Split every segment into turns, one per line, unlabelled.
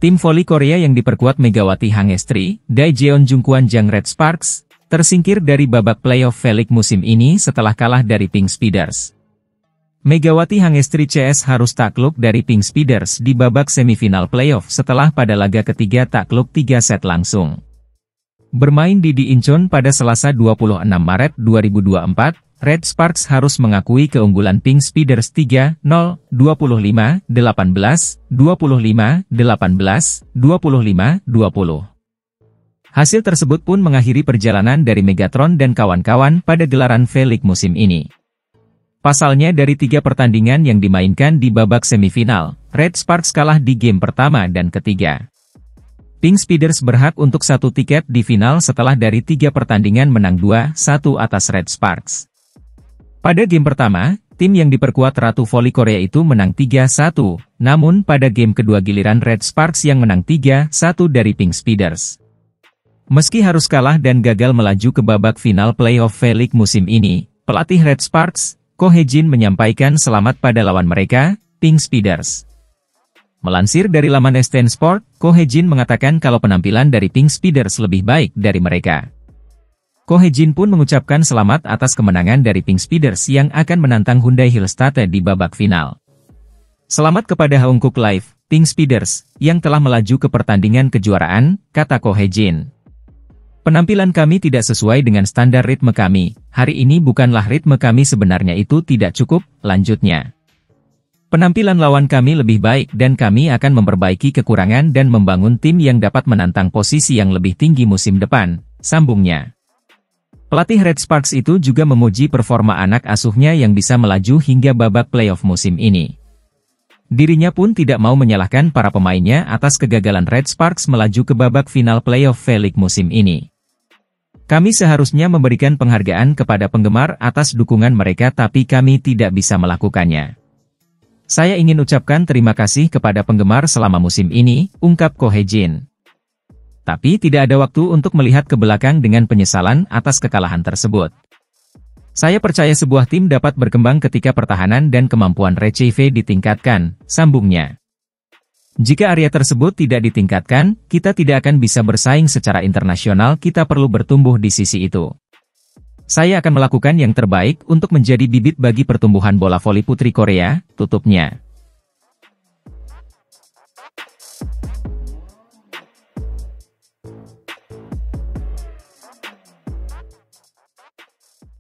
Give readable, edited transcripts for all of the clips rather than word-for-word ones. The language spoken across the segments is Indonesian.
Tim voli Korea yang diperkuat Megawati Hangestri, Daejeon Jungkwan Jang Red Sparks, tersingkir dari babak playoff V-League musim ini setelah kalah dari Pink Speeders. Megawati Hangestri CS harus takluk dari Pink Speeders di babak semifinal playoff setelah pada laga ketiga takluk 3 set langsung. Bermain di Incheon pada Selasa 26 Maret 2024, Red Sparks harus mengakui keunggulan Pink Speeders 3-0, 25-18, 25-18, 25-20. Hasil tersebut pun mengakhiri perjalanan dari Megatron dan kawan-kawan pada gelaran V-League musim ini. Pasalnya dari 3 pertandingan yang dimainkan di babak semifinal, Red Sparks kalah di game pertama dan ketiga. Pink Speeders berhak untuk 1 tiket di final setelah dari 3 pertandingan menang 2-1 atas Red Sparks. Pada game pertama, tim yang diperkuat Ratu Voli Korea itu menang 3-1, namun pada game kedua giliran Red Sparks yang menang 3-1 dari Pink Speeders. Meski harus kalah dan gagal melaju ke babak final playoff V-League musim ini, pelatih Red Sparks, Ko Hae-jin menyampaikan selamat pada lawan mereka, Pink Speeders. Melansir dari laman STN Sport, Ko Hae-jin mengatakan kalau penampilan dari Pink Speeders lebih baik dari mereka. Ko Hae-jin pun mengucapkan selamat atas kemenangan dari Pink Speeders yang akan menantang Hyundai Hillstate di babak final. Selamat kepada Haeunkook Live, Pink Speeders, yang telah melaju ke pertandingan kejuaraan, kata Ko Hae-jin. Penampilan kami tidak sesuai dengan standar ritme kami, hari ini bukanlah ritme kami sebenarnya itu tidak cukup, lanjutnya. Penampilan lawan kami lebih baik dan kami akan memperbaiki kekurangan dan membangun tim yang dapat menantang posisi yang lebih tinggi musim depan, sambungnya. Pelatih Red Sparks itu juga memuji performa anak asuhnya yang bisa melaju hingga babak playoff musim ini. Dirinya pun tidak mau menyalahkan para pemainnya atas kegagalan Red Sparks melaju ke babak final playoff V-League musim ini. Kami seharusnya memberikan penghargaan kepada penggemar atas dukungan mereka tapi kami tidak bisa melakukannya. Saya ingin ucapkan terima kasih kepada penggemar selama musim ini, ungkap Ko Hae-jin. Tapi tidak ada waktu untuk melihat ke belakang dengan penyesalan atas kekalahan tersebut. Saya percaya sebuah tim dapat berkembang ketika pertahanan dan kemampuan RCV ditingkatkan, sambungnya. Jika area tersebut tidak ditingkatkan, kita tidak akan bisa bersaing secara internasional, kita perlu bertumbuh di sisi itu. Saya akan melakukan yang terbaik untuk menjadi bibit bagi pertumbuhan bola voli putri Korea, tutupnya.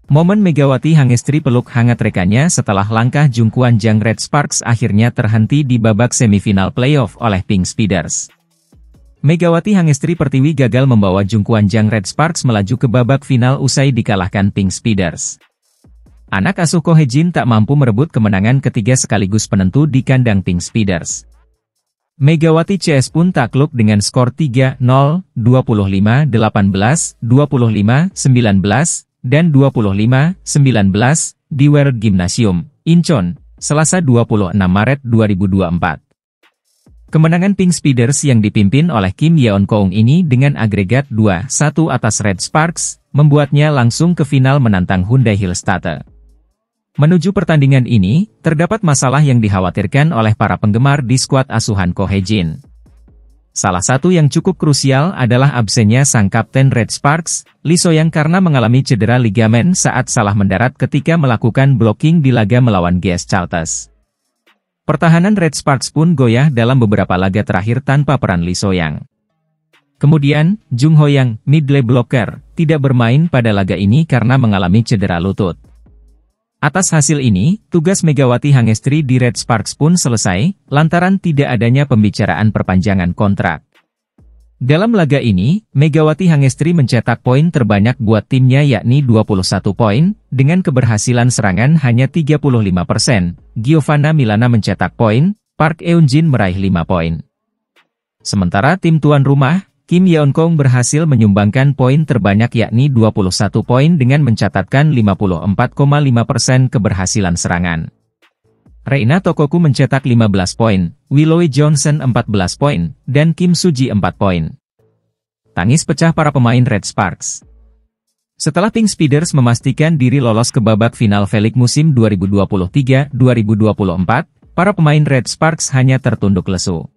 Momen Megawati Hangestri peluk hangat rekannya setelah langkah Jungkwan Jang Red Sparks akhirnya terhenti di babak semifinal playoff oleh Pink Speeders. Megawati Hangestri Pertiwi gagal membawa Jungkwan Jang Red Sparks melaju ke babak final usai dikalahkan Pink Speeders. Anak asuh Ko Hae-jin tak mampu merebut kemenangan ketiga sekaligus penentu di kandang Pink Speeders. Megawati CS pun takluk dengan skor 3-0, 25-18, 25-19, dan 25-19 di World Gymnasium, Incheon, Selasa 26 Maret 2024. Kemenangan Pink Speeders yang dipimpin oleh Kim Yeon-keung ini dengan agregat 2-1 atas Red Sparks, membuatnya langsung ke final menantang Hyundai Hillstate. Menuju pertandingan ini, terdapat masalah yang dikhawatirkan oleh para penggemar di skuad asuhan Ko Hae-jin. Salah satu yang cukup krusial adalah absennya sang kapten Red Sparks, Lee So-young karena mengalami cedera ligamen saat salah mendarat ketika melakukan blocking di laga melawan GS Chalters. Pertahanan Red Sparks pun goyah dalam beberapa laga terakhir tanpa peran Lee So-young. Kemudian, Jung Ho-young, middle blocker, tidak bermain pada laga ini karena mengalami cedera lutut. Atas hasil ini, tugas Megawati Hangestri di Red Sparks pun selesai, lantaran tidak adanya pembicaraan perpanjangan kontrak. Dalam laga ini, Megawati Hangestri mencetak poin terbanyak buat timnya yakni 21 poin, dengan keberhasilan serangan hanya 35%. Giovanna Milana mencetak poin, Park Eun-jin meraih 5 poin. Sementara tim tuan rumah, Kim Yeon-keung berhasil menyumbangkan poin terbanyak yakni 21 poin dengan mencatatkan 54,5% keberhasilan serangan. Reina Tokoku mencetak 15 poin, Willow Johnson 14 poin, dan Kim Suji 4 poin. Tangis pecah para pemain Red Sparks. Setelah Pink Speeders memastikan diri lolos ke babak final V-League musim 2023-2024, para pemain Red Sparks hanya tertunduk lesu.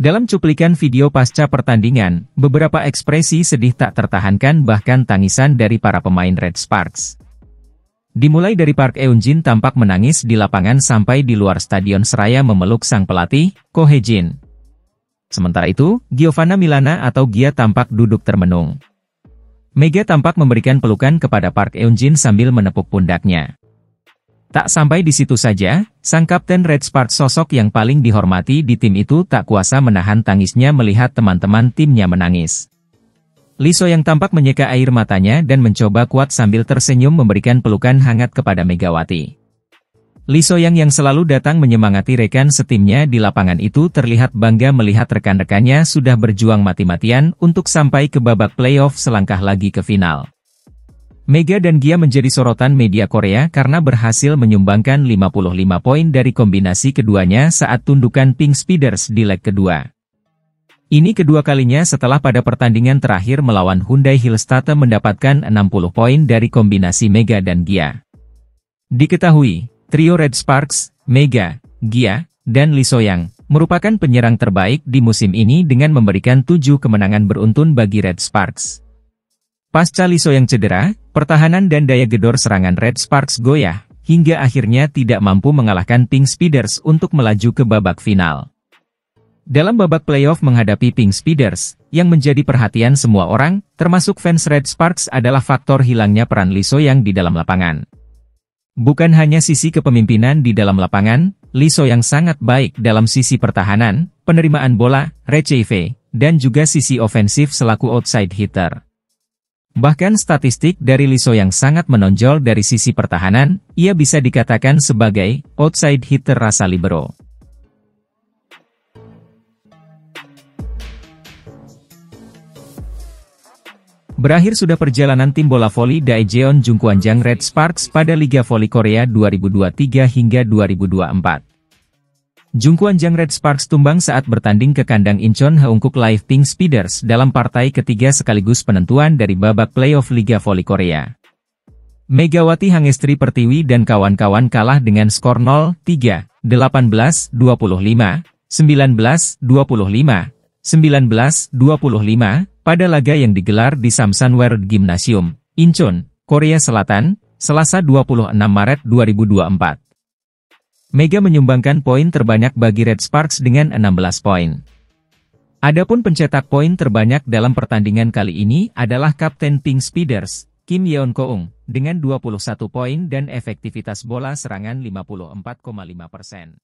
Dalam cuplikan video pasca pertandingan, beberapa ekspresi sedih tak tertahankan bahkan tangisan dari para pemain Red Sparks. Dimulai dari Park Eun-jin tampak menangis di lapangan sampai di luar stadion seraya memeluk sang pelatih, Ko Hae-jin. Sementara itu, Giovanna Milana atau Gia tampak duduk termenung. Mega tampak memberikan pelukan kepada Park Eun-jin sambil menepuk pundaknya. Tak sampai di situ saja, sang kapten Red Sparks sosok yang paling dihormati di tim itu tak kuasa menahan tangisnya melihat teman-teman timnya menangis. Lee So-yang tampak menyeka air matanya dan mencoba kuat sambil tersenyum memberikan pelukan hangat kepada Megawati. Lee So-yang yang selalu datang menyemangati rekan setimnya di lapangan itu terlihat bangga melihat rekan-rekannya sudah berjuang mati-matian untuk sampai ke babak playoff selangkah lagi ke final. Mega dan Gia menjadi sorotan media Korea karena berhasil menyumbangkan 55 poin dari kombinasi keduanya saat tundukan Pink Speeders di leg kedua. Ini kedua kalinya setelah pada pertandingan terakhir melawan Hyundai Hillstate mendapatkan 60 poin dari kombinasi Mega dan Gia. Diketahui, trio Red Sparks, Mega, Gia, dan Lee So-yang merupakan penyerang terbaik di musim ini dengan memberikan 7 kemenangan beruntun bagi Red Sparks. Pasca Lee So-yang cedera, pertahanan dan daya gedor serangan Red Sparks goyah, hingga akhirnya tidak mampu mengalahkan Pink Speeders untuk melaju ke babak final. Dalam babak playoff menghadapi Pink Speeders, yang menjadi perhatian semua orang, termasuk fans Red Sparks adalah faktor hilangnya peran Lee So-yang di dalam lapangan. Bukan hanya sisi kepemimpinan di dalam lapangan, Lee So-yang sangat baik dalam sisi pertahanan, penerimaan bola, receive, dan juga sisi ofensif selaku outside hitter. Bahkan statistik dari Lee So yang sangat menonjol dari sisi pertahanan, ia bisa dikatakan sebagai outside hitter rasa libero. Berakhir sudah perjalanan tim bola voli Daejeon Jungkwanjang Red Sparks pada Liga Voli Korea 2023 hingga 2024. Jungkwanjang Red Sparks tumbang saat bertanding ke kandang Incheon Haeunkook Live Pink Speeders dalam partai ketiga sekaligus penentuan dari babak playoff Liga Voli Korea. Megawati Hangestri Pertiwi dan kawan-kawan kalah dengan skor 0-3, 18-25, 19-25, 19-25 pada laga yang digelar di Samsan World Gymnasium, Incheon, Korea Selatan, Selasa 26 Maret 2024. Mega menyumbangkan poin terbanyak bagi Red Sparks dengan 16 poin. Adapun pencetak poin terbanyak dalam pertandingan kali ini adalah Kapten Pink Speeders, Kim Yeon-keung, dengan 21 poin dan efektivitas bola serangan 54,5%.